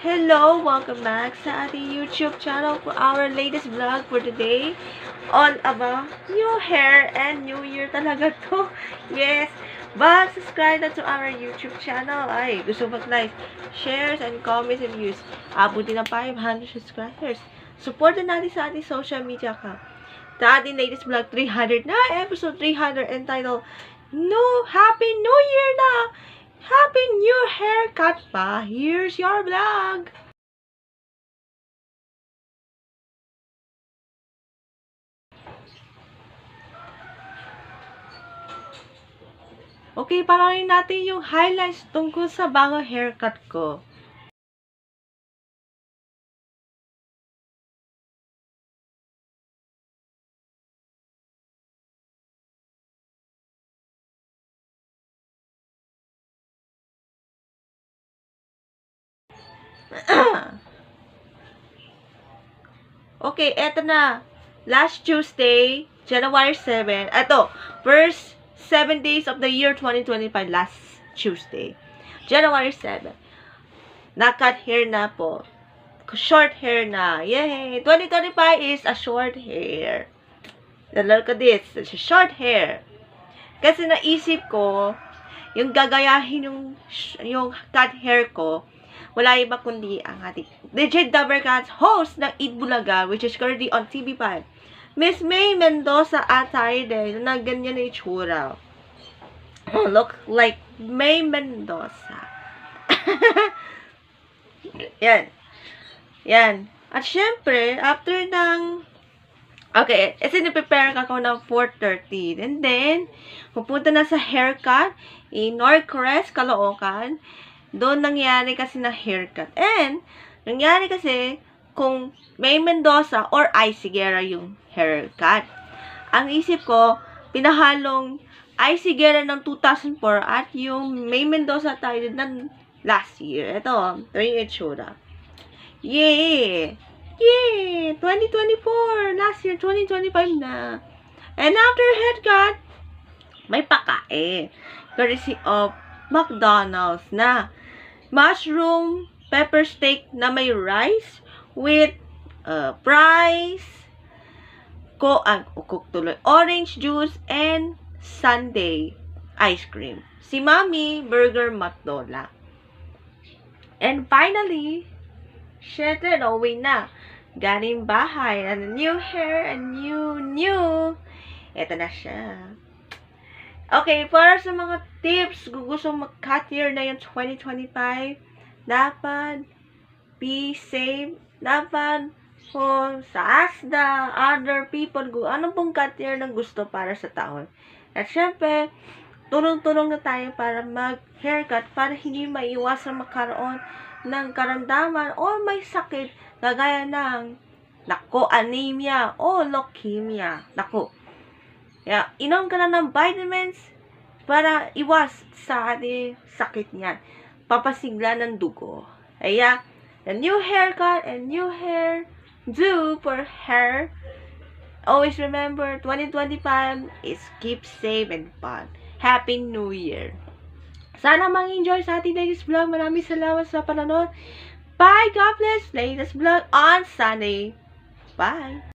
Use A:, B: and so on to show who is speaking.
A: Hello! Welcome back sa ating YouTube channel for our latest vlog for today. All about new hair and new year talaga to. Yes! But subscribe na to our YouTube channel. Ay, gusto mag-like, shares, and comments and views. Abuti ng 500 subscribers. Supportan natin sa ating social media account. Sa ating latest vlog, 300 na. Episode 300 entitled, Happy New Year na! Happy New Haircut pa! Here's your vlog! Okay, panoorin natin yung highlights tungkol sa bagong haircut ko. Okay, eto na. Last Tuesday, January 7. Eto, first 7 days of the year 2025, last Tuesday. January 7. Nakat hair na po. Short hair na. Yay! 2025 is a short hair. Look at this. It's a short hair. Kasi naisip ko, yung gagayahin yung cut hair ko, wala iba kundi ang ating DJ Dabarcats host ng Eat Bulaga, which is currently on TV5. Miss May Mendoza attire din, na ganyan na itsura. Look like May Mendoza. Yan. Yan. At syempre, after ng okay, prepare ako ng 4:30. And then, pupunta na sa haircut in Norcrest, Caloocan. Doon nangyari kasi na haircut. And, nangyari kasi kung May Mendoza or Icy Guerra yung haircut. Ang isip ko, pinahalong Icy Guerra ng 2004 at yung May Mendoza tayo ng last year. Ito yung itsura. Yay! Yay! 2024! Last year, 2025 na. And after haircut, may pakain. Courtesy of McDonald's na mushroom pepper steak na may rice with fries, orange juice, and sundae ice cream. Si Mami, burger matdola. And finally, syempre, uwi na. Galing bahay. And new hair and new. Ito na siya. Okay, para sa mga tips, gusto mag-cut hair na yung 2025, dapat be safe. Dapat kung sa ASDA, other people, ano pong cut hair na gusto para sa taon. At syempre, tulong-tulong na tayo para mag-haircut para hindi maiwasan magkaroon ng karamdaman o may sakit gagaya ng anemia o leukemia. Kaya, inom ka na ng vitamins para iwas sa ating sakit niyan. Papasigla ng dugo. Kaya, the new haircut and new hair do for hair. Always remember, 2025 is keep safe and fun. Happy New Year! Sana mang-enjoy sa ating latest vlog. Maraming salamat sa panonood. Bye! God bless! Latest vlog on Sunday. Bye!